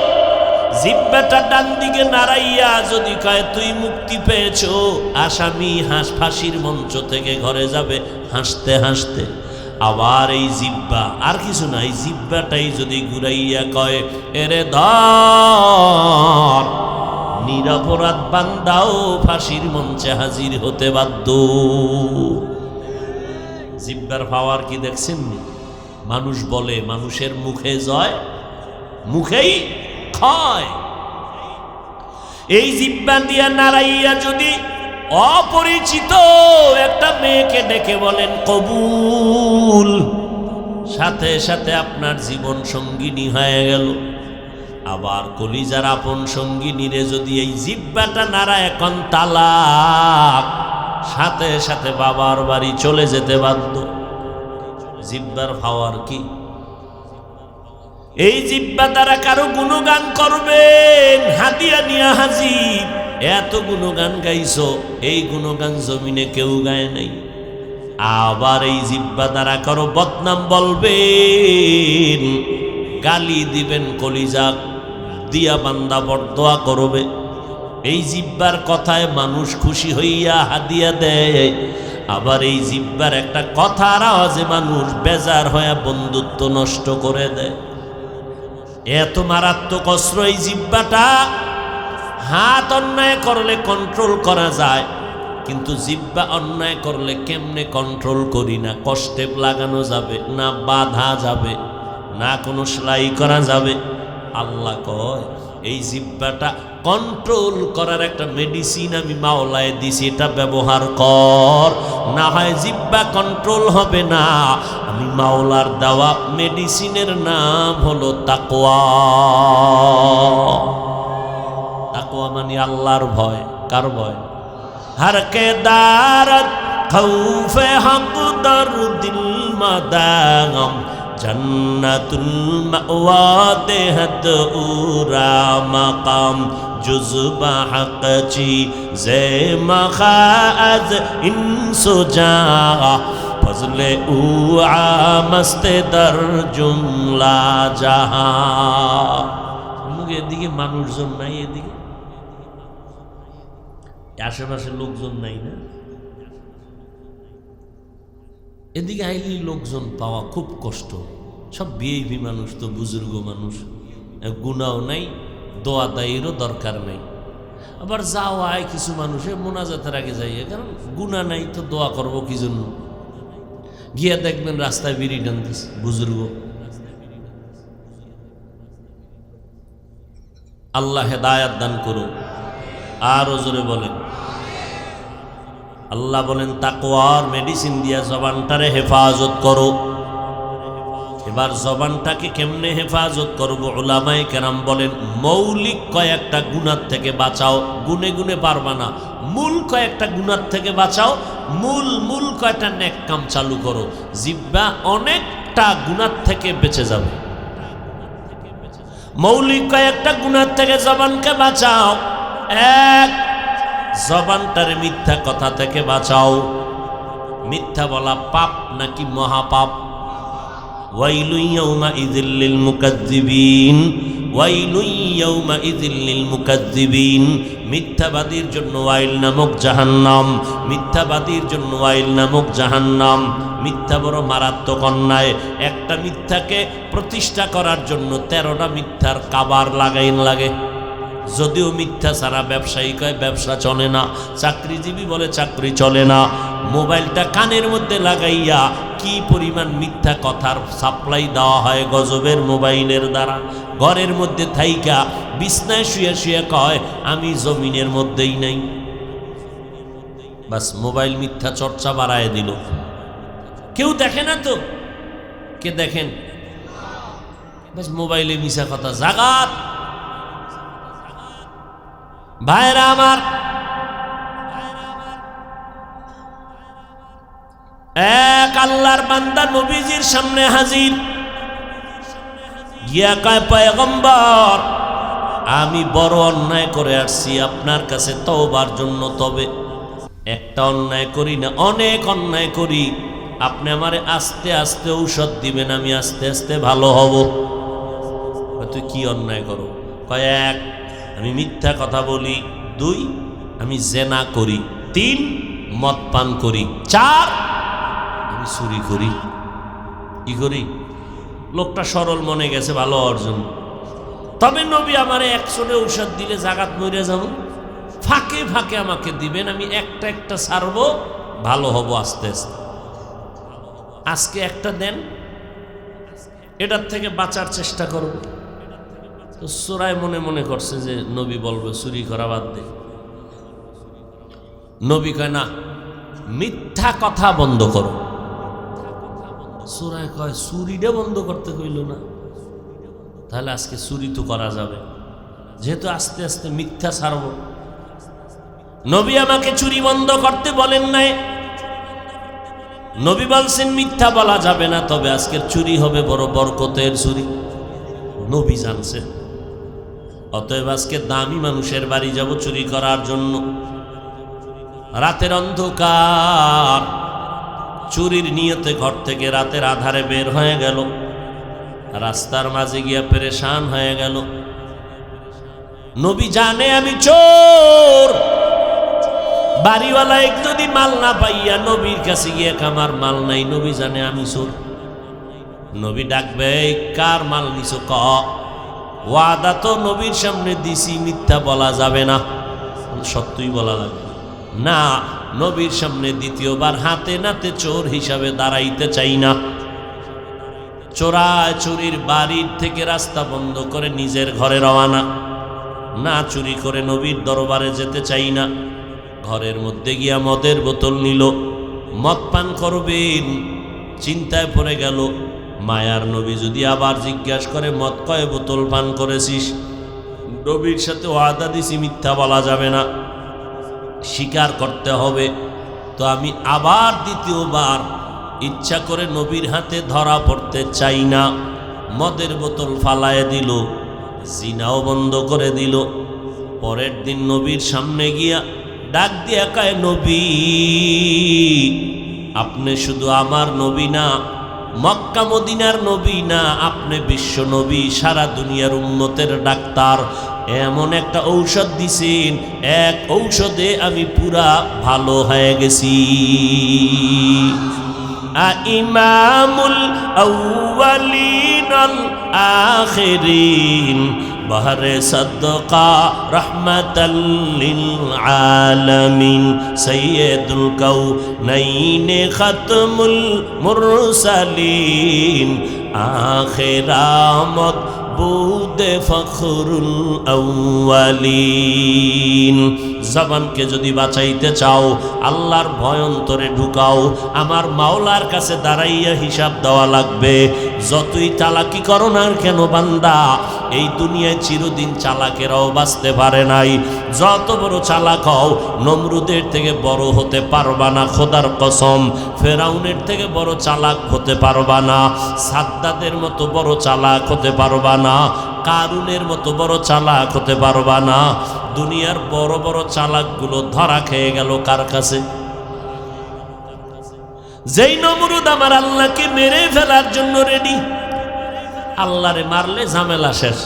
জিহ্বাটা ডান দিকে নাড়াইয়া যদি কয় তুই মুক্তি পেয়েছো, আসামি ফাঁসির মঞ্চ থেকে ঘরে যাবে হাসতে হাসতে। আবার এই জিহ্বা আর কিছু না, এই জিহ্বাটাই যদি ঘুরাইয়া কয় এরে ধর, নিরপরাধ বান্দাও ফাঁসির মঞ্চে হাজির হতে বাধ্য। জিহ্বার পাওয়ার কি দেখছেন? মানুষ বলে মানুষের মুখে জয়, মুখেই ক্ষয়। এই জিহ্বা দিয়া নাড়াইয়া যদি অপরিচিত একটা মেয়েকে ডেকে বলেন কবুল, সাথে সাথে আপনার জীবন সঙ্গিনী হয়ে গেল। আবার কলিজার আপন সঙ্গিনীরে যদি এই জিহ্বাটা নাড়া এখন তালাক, সাথে সাথে বাবার বাড়ি চলে যেতে বাধ্য। জিহ্বার পাওয়ার কি? এই জিহ্বা দ্বারা কারো গুণগান করবেন, হাদিয়া নিয়া হাজির। এত গুণগান গাইছো, এই গুণগান জমিনে কেউ গায় নাই। আবার এই জিহ্বা দ্বারা কারো বদনাম বলবেন, গালি দিবেন, কলিজা দিয়া বান্দা বরদোয়া করবে। এই জিহ্বার কথায় মানুষ খুশি হইয়া হাদিয়া দেয়। আবার এই জিহ্বার একটা কথার আওয়াজে মানুষ বেজার হইয়া বন্ধুত্ব নষ্ট করে দেয়। এত মারাত্মক অস্ত্র এই জিহ্বাটা। হাত অন্যায় করলে কন্ট্রোল করা যায়, কিন্তু জিহ্বা অন্যায় করলে কেমনে কন্ট্রোল করি না। কষ্টে লাগানো যাবে না, বাধা যাবে না, কোনো সেলাই করা যাবে। আল্লাহ কয় এই জিহ্বাটা কন্ট্রোল করার একটা মেডিসিন আমি মাওলায় দিছি, এটা ব্যবহার কর, না হয় জিহ্বা কন্ট্রোল হবে না। আমি মাওলার দেওয়া মেডিসিনের নাম হলো তাকওয়া। তাকওয়া মানে আল্লাহর ভয়। কার ভয়? हर के दारत खौफे हक दर दिल मदागम जन्नतुल मअवा देहत उरा मकाम जुज़्बा हक ची जे मखाज इंसो जा फजले उ आमस्ते दर जुमला जहां। এদিকে মানুষজন নাই, এদিকে আশেপাশে লোকজন নাই না, এদিকে আইলেই লোকজন পাওয়া খুব কষ্ট। সব ভিআইপি মানুষ, তো বুজুর্গ মানুষ, গুনাও নাই, দোয়া দায়েরও দরকার নাই। আবার যাও আয় কিছু মানুষে মোনাজাতের আগে যাইয়ে, কারণ গুনাহ নাই তো দোয়া করবো কি জন্য। গিয়া দেখবেন রাস্তায় বিড়ি টানতেছে বুজুর্গ। আল্লাহ হেদায়াত দান করো। আর জোরে বলেন আল্লাহ বলেন তাকওয়ার মেডিসিন দিয়া জবানটারে হেফাজত করো। এবার জবানটাকে কেমনে হেফাজত করব? উলামায়ে কেরাম বলেন মৌলিক কয়েকটা গুনাহ থেকে বাঁচাও। গুনে গুনে পারবা না, মূল কয়েকটা গুনাহ থেকে বাঁচাও। মূল কয়টা নেক কাম চালু করো, জিহ্বা অনেকটা গুনাহ থেকে বেঁচে যাবে। মৌলিক কয়েকটা গুনাহ থেকে জবানকে বাঁচাও। এক, জবানটারে মিথ্যা কথা থেকে বাঁচাও। মিথ্যা বলা পাপ নাকি মহাপাপ? ওয়াইলু ইয়াউমাইযিল লিল মুকাজ্জিবিন, ওয়াইলু ইয়াউমাইযিল লিল মুকাজ্জিবিন। মিথ্যাবাদীর জন্য ওয়াইল নামক জাহান্নাম, মিথ্যাবাদীর জন্য ওয়াইল নামক জাহান্নাম। মিথ্যা বড় মারাত্মক অন্যায়। একটা মিথ্যাকে প্রতিষ্ঠা করার জন্য 13টা মিথ্যার কাবার লাগে। যদিও মিথ্যা ছাড়া ব্যবসায়ী কয় ব্যবসা চলে না, চাকরিজীবী বলে চাকরি চলে না। মোবাইলটা কানের মধ্যে লাগাইয়া কি পরিমাণ মিথ্যা কথার সাপ্লাই দেওয়া হয় গজবের মোবাইলের দ্বারা। ঘরের মধ্যে থাইকা বিছনায় শুয়ে শুয়ে কয় আমি জমিনের মধ্যেই নাই। বাস মোবাইল মিথ্যা চর্চা বাড়ায় দিল। কেউ দেখে না তো, কে দেখেন? বাস মোবাইলে মিশা কথা জাগাত। ভাইরা আমার, এক আল্লাহর বান্দা নবীজির সামনে হাজির, গিয়া কয়, পয়গম্বর, আমি বড় অন্যায় করে আসছি আপনার কাছে তওবার জন্য, তবে একটা অন্যায় করি না, অনেক অন্যায় করি। আপনি আমারে আস্তে আস্তে ঔষধ দিবেন, আমি আস্তে আস্তে ভালো হব। তুই কি অন্যায় করো? কয়, এক, আমি মিথ্যা কথা বলি, দুই, আমি জেনা করি, তিন, মদ পান করি, চার, আমি চুরি করি। কি করি? লোকটা সরল মনে গেছে ভালো অর্জন। তবে নবী আমারে একশোটা ঔষধ দিলে জাগাত মরে যাব, ফাঁকে ফাঁকে আমাকে দিবেন, আমি একটা একটা ছাড়বো, ভালো হব আস্তে আস্তে। আজকে একটা দেন, এটার থেকে বাঁচার চেষ্টা করব। তো সুরায় মনে মনে করছে যে নবী বলবে চুরি করা বাদ দে। নবী কয়, না, মিথ্যা কথা বন্ধ করো। সুরায় কয়, চুরিটা বন্ধ করতে কইল না, তাহলে আজকে চুরি তো করা যাবে, যেহেতু আস্তে আস্তে মিথ্যা ছাড়ব। নবী আমাকে চুরি বন্ধ করতে বলেন নাই, নবী বলছেন মিথ্যা বলা যাবে না, তবে আজকের চুরি হবে বড় বরকতের চুরি। নবী জানছেন। অতএব আজকে দামি মানুষের বাড়ি যাব চুরি করার জন্য। রাতের অন্ধকার, চুরির নিয়তে ঘর থেকে রাতের আধারে বের হয়ে গেল, রাস্তার মাঝে গিয়া পেরেশান হয়ে গেল। নবী জানে আমি চোর। বাড়িওয়ালা এক যদি মাল না পাইয়া নবীর কাছে গিয়ে, আমার মাল নাই, নবী জানে আমি চোর। নবী ডাকবে, কার মাল নিছো? ক। ওয়াদা তো নবীর সামনে দিছি, মিথ্যা বলা যাবে না, সত্যই বলা লাগবে না। নবীর সামনে দ্বিতীয়বার হাতে নাতে চোর হিসাবে দাঁড়াইতে চাই না। চোরায় চুরির বাড়ির থেকে রাস্তা বন্ধ করে নিজের ঘরে রওয়ানা, না চুরি করে নবীর দরবারে যেতে চাই না। ঘরের মধ্যে গিয়া মদের বোতল নিল, মদ পান করবেন, চিন্তায় পড়ে গেল। মায়ার নবী যদি আবার জিজ্ঞাসা করে, মদ কয় বোতল পান করেছিস? নবীর সাথে ওয়াদা দিছি, মিথ্যা বলা যাবে না, স্বীকার করতে হবে। তো আমি আবার দ্বিতীয়বার ইচ্ছা করে নবীর হাতে ধরা পড়তে চাই না। মদের বোতল ফালায় দিল, জিনাও বন্ধ করে দিল। পরের দিন নবীর সামনে গিয়া ডাক দিয়া কয়, নবী, আপনি শুধু আমার নবী না, মক্কা মদিনার নবী না, আপনি বিশ্ব নবী, সারা দুনিয়ার উম্মতের ডাক্তার। এমন একটা ঔষধ দিছেন, এক ঔষধে আমি পুরা ভালো হয়ে গেছি। ইমামুল আউয়ালিন আল আখিরিন, বহরে সদকা রহমাতাল লিল আলামিন, সাইয়্যিদুল কাউনাইন খাতমুল মুরসালিন, আখিরামত বুদে ফখরুল আউয়ালিন। জবানকে যদি বাঁচাইতে চাও, আল্লাহর ভয় অন্তরে ঢুকাও। আমার মাওলার কাছে দাঁড়াইয়া হিসাব দেওয়া লাগবে। যতই চালাকি করো না কেন বান্দা, এই দুনিয়ায় চিরদিন চালাকেরাও বাঁচতে পারে নাই। যত বড় চালাক হও, নমরুদের থেকে বড় হতে পারবা না, খোদার কসম। ফেরাউনের থেকে বড় চালাক হতে পারবা না, সাদ্দাদের মতো বড় চালাক হতে পারবা না, কারুনের মতো বড় চালাক হতে পারবা না। দুনিয়ার বড় বড় চালাকগুলো ধরা খেয়ে গেল কার কাছে? যেই নমরুদ আমার আল্লাহকে মেরে ফেলার জন্য রেডি, আল্লাহরে মারলে ঝামেলা শেষ,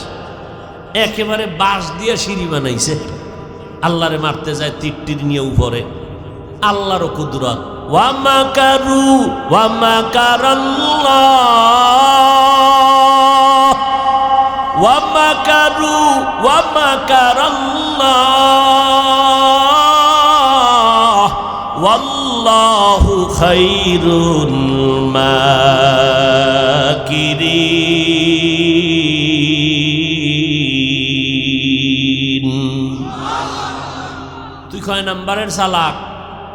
একেবারে বাঁশ দিয়ে সিঁড়ি বানাইছে। আল্লাহরে মারতে যায় তীর নিয়ে উপরে। আল্লাহরও কুদরত। ওয়া মাকারু ওয়া মাকারাল্লাহ, ওয়া মাকারু ওয়া মাকারাল্লাহ, ওয়াল্লাহু খায়রুল মাকিরিন। তুই কয় নাম্বারের চালাক?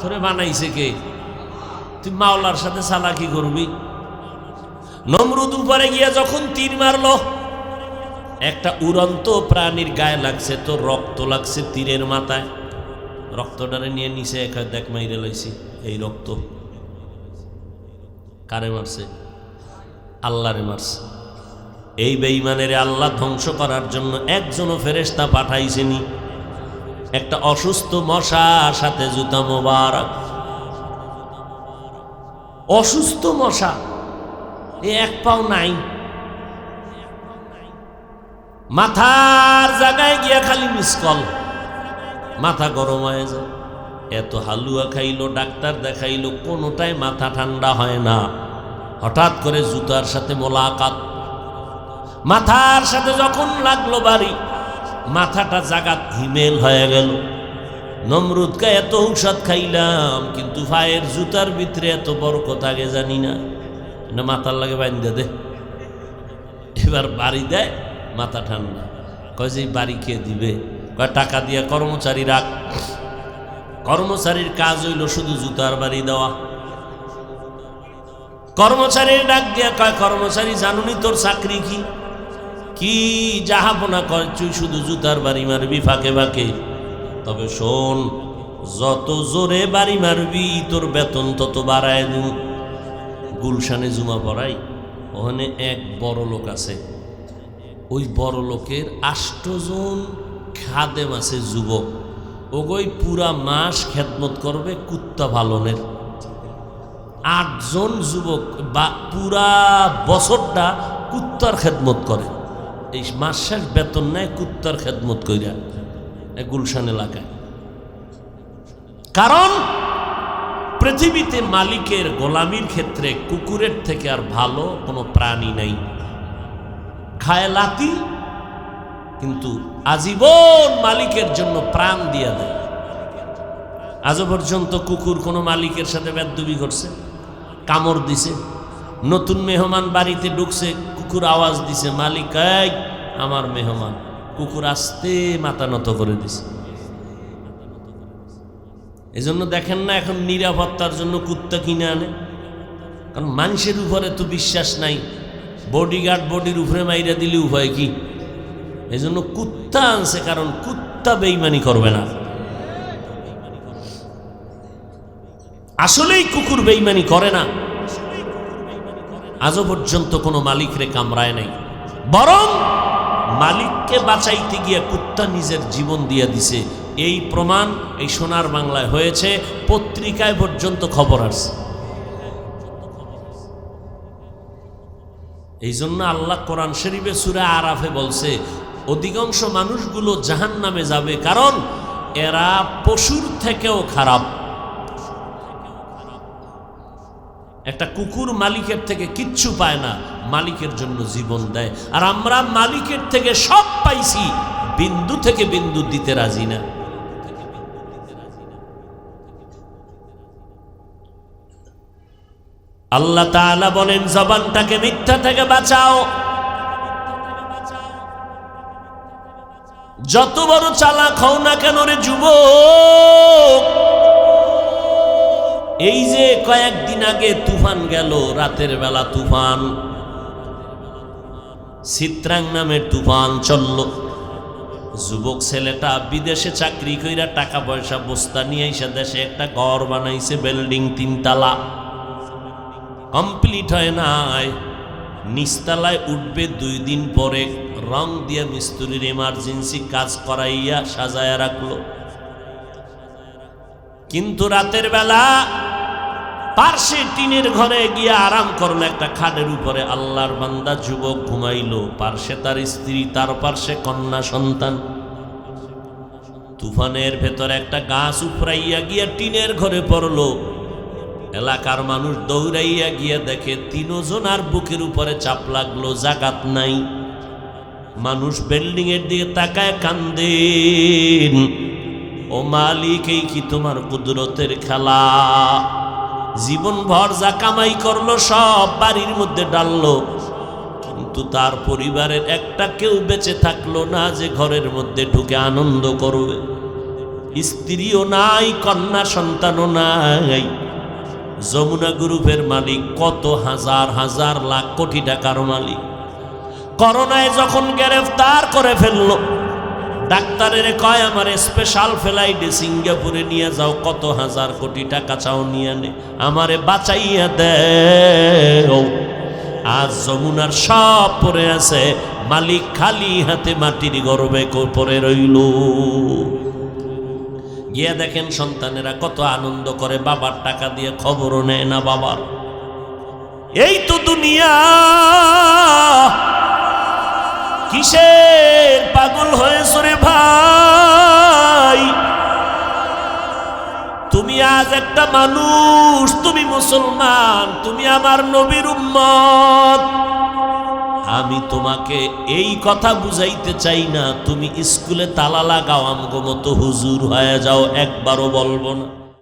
তোরে বানাইছে কে? তুই মাওলার সাথে চালাকি করবি? নমরুদ উপরে গিয়া যখন তীর মারলো, একটা উড়ন্ত প্রাণীর গায়ে লাগছে, তো রক্ত লাগছে তীরের মাথায়। রক্তটারে নিয়ে নিচে দেখ মাইরে লাইছি, এই রক্ত। কারে মারছে? আল্লাহরে মারছে। এই বেঈমানের আল্লাহ ধ্বংস করার জন্য একজনও ফেরেশতা পাঠাইছেনি। একটা অসুস্থ মশার সাথে জুতা মোবারক, অসুস্থ মশা, এ এক পাও নাই, মাথার জায়গায় গিয়া খালি মিসকল, মাথা গরম হয়ে যায়। এত হালুয়া খাইলো, ডাক্তার দেখাইলো, কোনোটাই মাথা ঠান্ডা হয় না। হঠাৎ করে জুতার সাথে মোলাকাত, মাথার সাথে যখন লাগলো বাড়ি, মাথাটা জাগাত হিমেল হয়ে গেল। নমরুদকে এত ঔষধ খাইলাম, কিন্তু পায়ের জুতার ভিতরে এত বরকত আগে জানি না, মাথার লাগে বান্ধা দে। এবার বাড়ি দেয়, মাথা ঠান্ডা। কয় যে বাড়ি কে দিবে? কয় টাকা দিয়া কর্মচারী রাখ। কর্মচারীর কাজ হইল শুধু জুতার বাড়ি দেওয়া। কর্মচারীর ডাক দিয়া কয়, কর্মচারী জানুনি তোর চাকরি কি? কি জাহাপনা কয়, তুই শুধু জুতার বাড়ি মারবি ফাঁকে ফাঁকে। তবে শোন, যত জোরে বাড়ি মারবি তোর বেতন তত বাড়ায় দিন। গুলশানে জুমা পড়াই, ওখানে এক বড় লোক আছে। ওই বড় লোকের 8 জন খাদেম আছে, যুবক। ওগোই পুরা মাস খেদমত করবে কুত্তা পালনের। 8 জন যুবক বা পুরা বছরটা কুত্তার খেদমত করে। এই মাস শেষ বেতন নেয় কুত্তার খেদমত কইরা গুলশান এলাকায়। কারণ পৃথিবীতে মালিকের গোলামির ক্ষেত্রে কুকুরের থেকে আর ভালো কোনো প্রাণী নাই। খায় লাতি, কিন্তু আজীবন মালিকের জন্য প্রাণ দিয়া দেয়। আজ পর্যন্ত কুকুর কোনো মালিকের সাথে বেয়াদবি করছে? কামড় দিছে? নতুন মেহমান বাড়িতে ঢুকছে, কুকুর আওয়াজ দিছে, মালিক এই আমার মেহমান। কুকুর আস্তে মাথা নত করে দিছে। এজন্য দেখেন না এখন নিরাপত্তার জন্য কুত্তা কিনে আনে, কারণ মানুষের উপরে তো বিশ্বাস নাই। বডিগার্ড বডির উপরে মাইরা দিলে উপায় কি? এজন্য কুত্তা আনছে, কারণ কুত্তা বেঈমানি করবে না। আসলেই কুকুর বেঈমানি করে না। আজও পর্যন্ত কোনো মালিকরে কামড়ায় নাই, বরং মালিককে বাঁচাইতে গিয়ে কুত্তা নিজের জীবন দিয়ে দিছে। এই প্রমাণ এই সোনার বাংলায় হয়েছে, পত্রিকায় পর্যন্ত খবর আসছে। এই জন্য আল্লাহ কোরআন শরীফে সূরা আরাফে বলছে, অধিকাংশ মানুষগুলো জাহান্নামে যাবে, কারণ এরা পশুর থেকেও খারাপ। একটা কুকুর মালিকের থেকে কিচ্ছু পায় না, মালিকের জন্য জীবন দেয়। আর আমরা মালিকের থেকে সব পাইছি, বিন্দু থেকে বিন্দু দিতে রাজি না। আল্লাহ তাআলা বলেন, জবানটাকে মিথ্যা থেকে বাঁচাও। যত বড় চালাক হও না কেন রে যুবক, এই যে কয়েকদিন আগে তুফান গেল, রাতের বেলা তুফান, চিত্রাং নামের তুফান চলল। যুবক ছেলেটা বিদেশে চাকরি কইরা টাকা পয়সা বস্তা নিয়ে এসে দেশে একটা ঘর বানাইছে, বিল্ডিং 3 তলা, কমপ্লিট হয় নাই। নিচতলায় উঠবে 2 দিন পরে, রং দিয়ে মিস্ত্রির এমার্জেন্সি কাজ করাইয়া সাজায়া রাখলো। কিন্তু রাতের বেলা পার্শ্বে টিনের ঘরে গিয়ে আরাম করলো, একটা খাটের উপরে। আল্লাহর বান্দা যুবক ঘুমাইলো, পার্শ্বে তার স্ত্রী, তার পার্শ্বে কন্যা সন্তান। তুফানের ভেতর একটা গাছ উপড়াইয়া গিয়া টিনের ঘরে পড়লো। এলাকার মানুষ দৌড়াইয়া গিয়া দেখে 3 জনার বুকের উপরে চাপ লাগলো, জাগাত নাই। মানুষ বিল্ডিং এর দিকে তাকায় কান্দেন, ও মালিক, এই কি তোমার কুদরতের খেলা? জীবন ভর যা কামাই করলো সব বাড়ির মধ্যে ডাললো, কিন্তু তার পরিবারের একটা কেউ বেঁচে থাকলো না যে ঘরের মধ্যে ঢুকে আনন্দ করবে। স্ত্রীও নাই, কন্যা সন্তানও নাই। যমুনা গ্রুপের মালিক কত হাজার হাজার লাখ কোটি টাকার মালিক, করোনায় যখন গ্রেফতার করে ফেললো, ডাক্তারের কয় আমার স্পেশাল ফ্লাইটে সিঙ্গাপুরে নিয়ে যাও, কত হাজার কোটি টাকা চাও নিয়ে নে, আমারে বাঁচাইয়া দেও। আজ যমুনার সব পড়ে আছে, মালিক খালি হাতে মাটির গর্বে পড়ে রইল। গিয়া দেখেন সন্তানেরা কত আনন্দ করে, বাবার টাকা দিয়ে খবরও নেয় না বাবার। এই তো দুনিয়া, কিসের পাগল হয়েছো রে ভাই? তুমি আজ একটা মানুষ, তুমি মুসলমান, তুমি আমার নবীর উম্মত। আমি তোমাকে এই কথা বুঝাইতে চাই না, তুমি স্কুলে তালা লাগাও আমগো মতো হুজুর হয়ে যাও, একবারও বলবো না।